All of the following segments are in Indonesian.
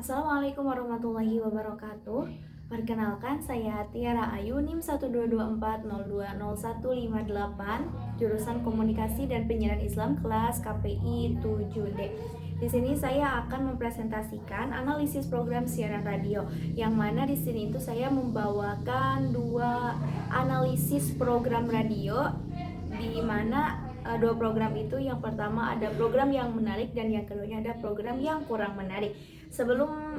Assalamualaikum warahmatullahi wabarakatuh. Perkenalkan, saya Tiara Ayu, NIM 12240200158, jurusan Komunikasi dan Penyiaran Islam kelas KPI 7D. Di sini saya akan mempresentasikan analisis program siaran radio, yang mana di sini itu saya membawakan dua analisis program radio, di mana dua program itu, yang pertama ada program yang menarik dan yang keduanya ada program yang kurang menarik. Sebelum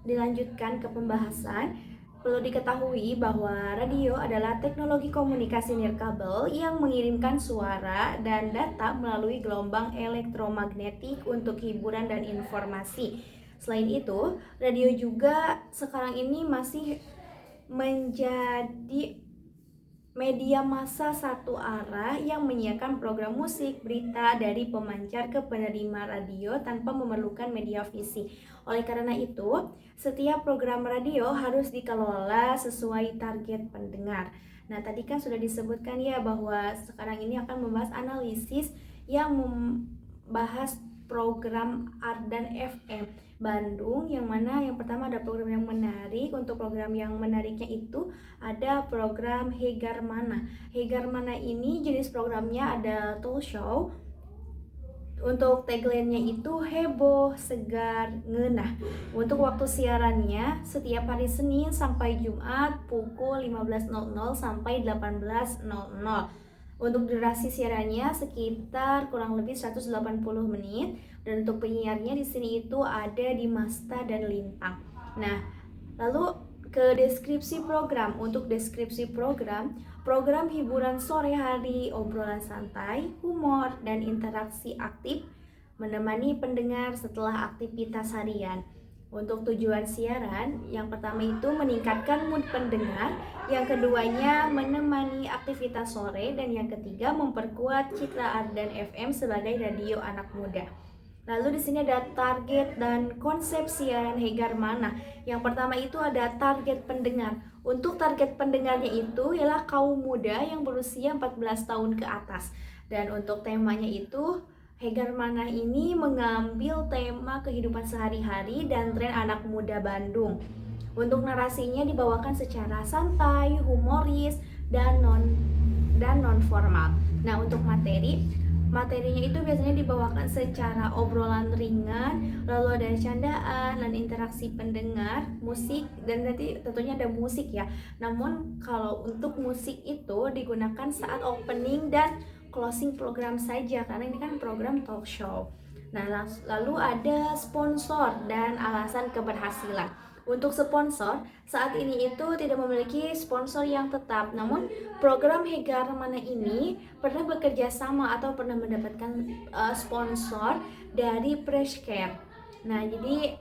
dilanjutkan ke pembahasan, perlu diketahui bahwa radio adalah teknologi komunikasi nirkabel yang mengirimkan suara dan data melalui gelombang elektromagnetik untuk hiburan dan informasi. Selain itu, radio juga sekarang ini masih menjadi media massa satu arah yang menyiarkan program musik, berita dari pemancar ke penerima radio tanpa memerlukan media fisik. Oleh karena itu, setiap program radio harus dikelola sesuai target pendengar. Nah, tadi kan sudah disebutkan ya bahwa sekarang ini akan membahas analisis yang membahas program Ardan FM Bandung, yang mana yang pertama ada program yang menarik. Untuk program yang menariknya itu ada program Hegar Mana. Hegar Mana ini jenis programnya ada talk show. Untuk tagline-nya itu heboh, segar, ngeunah. Untuk waktu siarannya setiap hari Senin sampai Jumat pukul 15.00 sampai 18.00. Untuk durasi siarannya sekitar kurang lebih 180 menit, dan untuk penyiarnya di sini itu ada di Masta dan Lintang. Nah, lalu ke deskripsi program. Untuk deskripsi program hiburan sore hari, obrolan santai, humor, dan interaksi aktif menemani pendengar setelah aktivitas harian. Untuk tujuan siaran, yang pertama itu meningkatkan mood pendengar, yang keduanya menemani aktivitas sore, dan yang ketiga memperkuat citra Ardan FM sebagai radio anak muda. Lalu di sini ada target dan konsep siaran Hegar Mana. Yang pertama itu ada target pendengar. Untuk target pendengarnya itu ialah kaum muda yang berusia 14 tahun ke atas. Dan untuk temanya itu, Hegar Mana ini mengambil tema kehidupan sehari-hari dan tren anak muda Bandung. Untuk narasinya dibawakan secara santai, humoris, dan non formal. Nah, untuk materinya itu biasanya dibawakan secara obrolan ringan, lalu ada candaan dan interaksi pendengar, musik, dan nanti tentunya ada musik ya. Namun kalau untuk musik itu digunakan saat opening dan closing program saja, karena ini kan program talk show. Nah, lalu ada sponsor dan alasan keberhasilan. Untuk sponsor, saat ini itu tidak memiliki sponsor yang tetap, namun program Hegar Mana ini pernah bekerja sama atau pernah mendapatkan sponsor dari Freshcare. Nah, jadi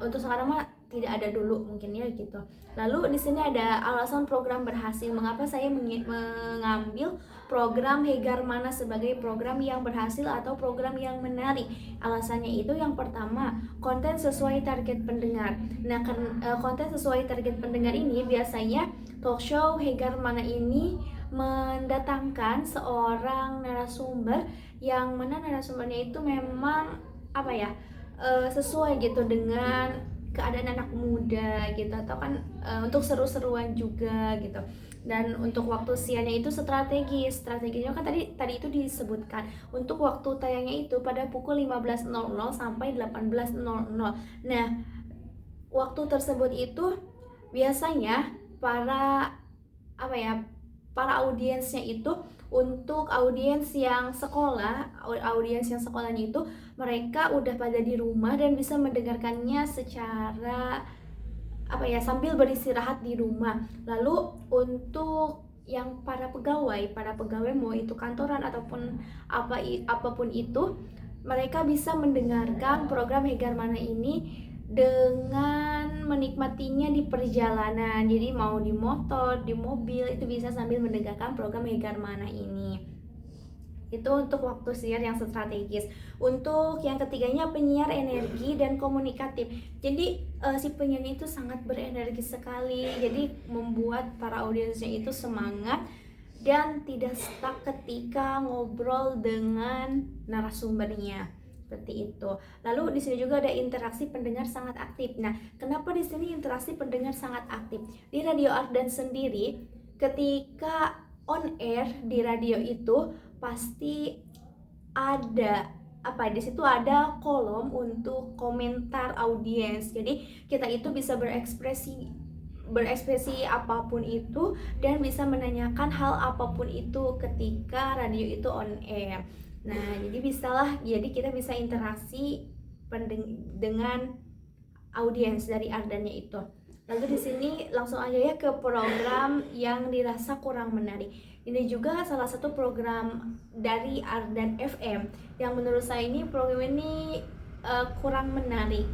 untuk sekarang mah tidak ada dulu mungkin ya gitu. Lalu di sini ada alasan program berhasil. Mengapa saya mengambil program Hegar Mana sebagai program yang berhasil atau program yang menarik? Alasannya itu yang pertama, konten sesuai target pendengar. Nah, konten sesuai target pendengar ini biasanya talk show Hegar Mana ini mendatangkan seorang narasumber yang mana narasumbernya itu memang sesuai gitu dengan keadaan anak muda gitu, atau kan untuk seru-seruan juga gitu. Dan untuk waktu siarnya itu strategisnya kan tadi itu disebutkan. Untuk waktu tayangnya itu pada pukul 15.00 sampai 18.00. Nah, waktu tersebut itu biasanya para audiensnya itu, untuk audiens yang sekolahnya itu mereka udah pada di rumah dan bisa mendengarkannya secara sambil beristirahat di rumah. Lalu untuk yang para pegawai mau itu kantoran ataupun apapun itu, mereka bisa mendengarkan program Hegar Mana ini dengan menikmatinya di perjalanan. Jadi mau di motor, di mobil, itu bisa sambil mendengarkan program Hegar Mana ini. Itu untuk waktu siar yang strategis. Untuk yang ketiganya, penyiar energi dan komunikatif. Jadi si penyiar itu sangat berenergi sekali, jadi membuat para audiensnya itu semangat dan tidak stuck ketika ngobrol dengan narasumbernya. Seperti itu. Lalu di sini juga ada interaksi pendengar sangat aktif. Nah, kenapa di sini interaksi pendengar sangat aktif? Di Radio Ardan sendiri, ketika on air di radio itu pasti ada di situ ada kolom untuk komentar audiens. Jadi kita itu bisa berekspresi apapun itu dan bisa menanyakan hal apapun itu ketika radio itu on air. Nah, jadi kita bisa interaksi dengan audiens dari Ardannya itu. Lalu di sini langsung aja ya ke program yang dirasa kurang menarik. Ini juga salah satu program dari Ardan FM yang menurut saya ini program ini kurang menarik.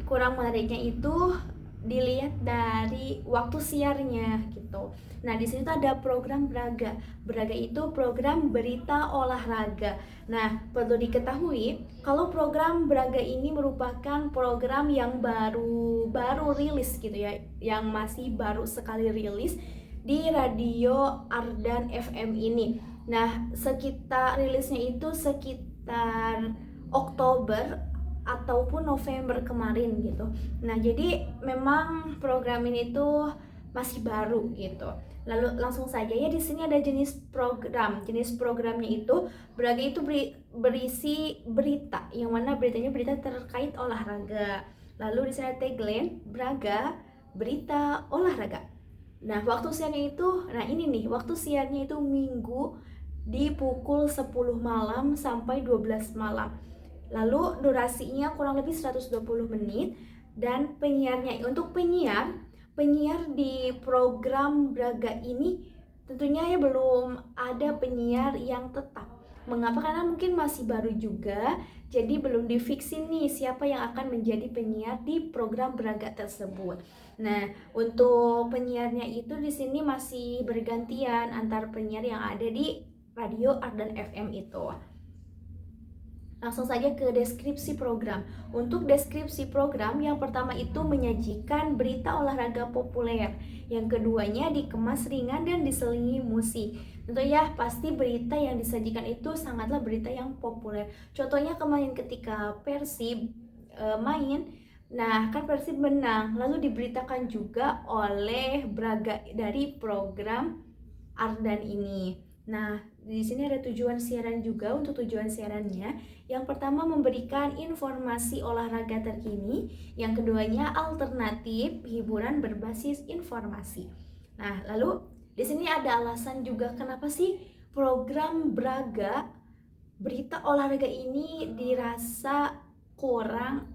Kurang menariknya itu dilihat dari waktu siarnya gitu. Nah, di sini tuh ada program Braga. Braga itu program berita olahraga. Nah, perlu diketahui kalau program Braga ini merupakan program yang baru rilis gitu ya, yang masih baru sekali rilis di Radio Ardan FM ini. Nah, rilisnya itu sekitar Oktober ataupun November kemarin gitu. Nah, jadi memang program ini tuh masih baru gitu. Lalu langsung saja ya, di sini ada jenis program. Jenis programnya itu Braga itu berisi berita, yang mana beritanya berita terkait olahraga. Lalu di sini ada tagline Braga berita olahraga. Nah, waktu siarnya itu, waktu siarnya itu Minggu di pukul 10 malam sampai 12 malam. Lalu durasinya kurang lebih 120 menit dan untuk penyiar di program Braga ini tentunya ya belum ada penyiar yang tetap. Mengapa? Karena mungkin masih baru juga, jadi belum difiksin nih siapa yang akan menjadi penyiar di program Braga tersebut. Nah, untuk penyiarnya itu di sini masih bergantian antar penyiar yang ada di Radio Ardan FM itu. Langsung saja ke deskripsi program. Untuk deskripsi program, yang pertama itu menyajikan berita olahraga populer. Yang keduanya dikemas ringan dan diselingi musik. Tentu ya, pasti berita yang disajikan itu sangatlah berita yang populer. Contohnya kemarin ketika Persib main, nah kan Persib menang, lalu diberitakan juga oleh Braga dari program Ardan ini. Nah, di sini ada tujuan siaran juga. Untuk tujuan siarannya, yang pertama memberikan informasi olahraga terkini, yang keduanya alternatif hiburan berbasis informasi. Nah, lalu di sini ada alasan juga kenapa sih program Braga berita olahraga ini dirasa kurang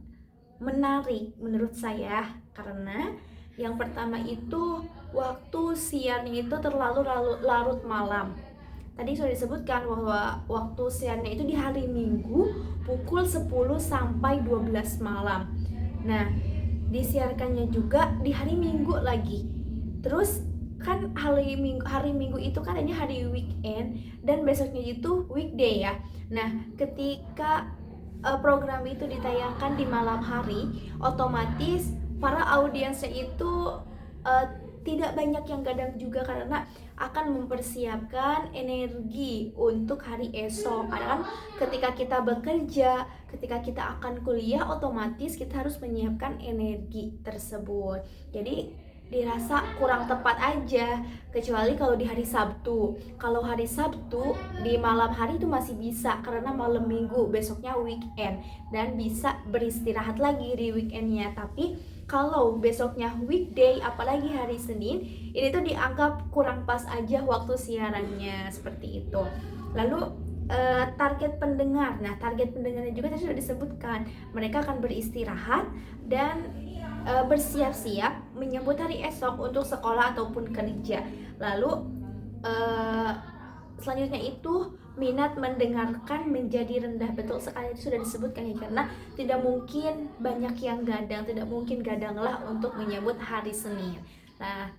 menarik menurut saya, karena yang pertama itu waktu siarnya itu terlalu larut malam. Tadi sudah disebutkan bahwa waktu siarnya itu di hari Minggu pukul 10 sampai 12 malam. Nah, disiarkannya juga di hari Minggu lagi. Terus kan hari Minggu itu kan hanya hari weekend dan besoknya itu weekday ya. Nah, ketika program itu ditayangkan di malam hari, otomatis para audiensnya itu tidak banyak yang gadang juga, karena akan mempersiapkan energi untuk hari esok. Karena kan ketika kita bekerja, ketika kita akan kuliah, otomatis kita harus menyiapkan energi tersebut. Jadi dirasa kurang tepat aja, kecuali kalau di hari Sabtu. Kalau hari Sabtu di malam hari itu masih bisa, karena malam Minggu besoknya weekend dan bisa beristirahat lagi di weekendnya. Tapi kalau besoknya weekday, apalagi hari Senin, ini tuh dianggap kurang pas aja waktu siarannya, seperti itu. Lalu target pendengar. Nah, target pendengarnya juga tadi sudah disebutkan. Mereka akan beristirahat dan bersiap-siap menyambut hari esok untuk sekolah ataupun kerja. Lalu selanjutnya itu minat mendengarkan menjadi rendah. Betul sekali, sudah disebutkan ya, karena tidak mungkin banyak yang gadang, tidak mungkin gadanglah untuk menyambut hari Senin. Nah,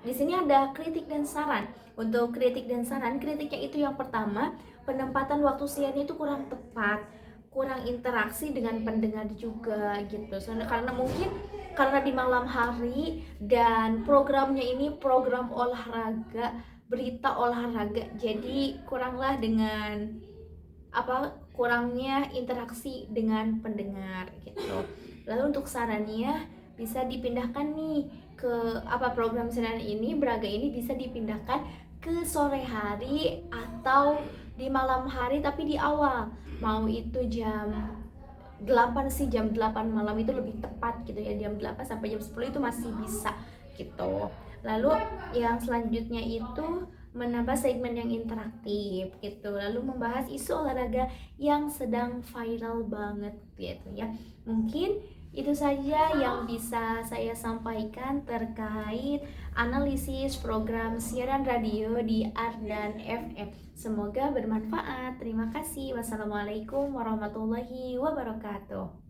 di sini ada kritik dan saran. Untuk kritik dan saran, kritiknya itu yang pertama, penempatan waktu siarnya itu kurang tepat, kurang interaksi dengan pendengar juga gitu. Soalnya karena di malam hari dan programnya ini program olahraga, berita olahraga, jadi kuranglah dengan kurangnya interaksi dengan pendengar gitu. Lalu untuk sarannya bisa dipindahkan nih ke program siaran ini, Braga ini bisa dipindahkan ke sore hari atau di malam hari tapi di awal. Mau itu jam 8 sih, jam 8 malam itu lebih tepat gitu ya, jam 8 sampai jam 10 itu masih bisa gitu. Lalu yang selanjutnya itu menambah segmen yang interaktif gitu, lalu membahas isu olahraga yang sedang viral banget gitu ya. Mungkin itu saja yang bisa saya sampaikan terkait analisis program siaran radio di Ardan FM. Semoga bermanfaat. Terima kasih. Wassalamualaikum warahmatullahi wabarakatuh.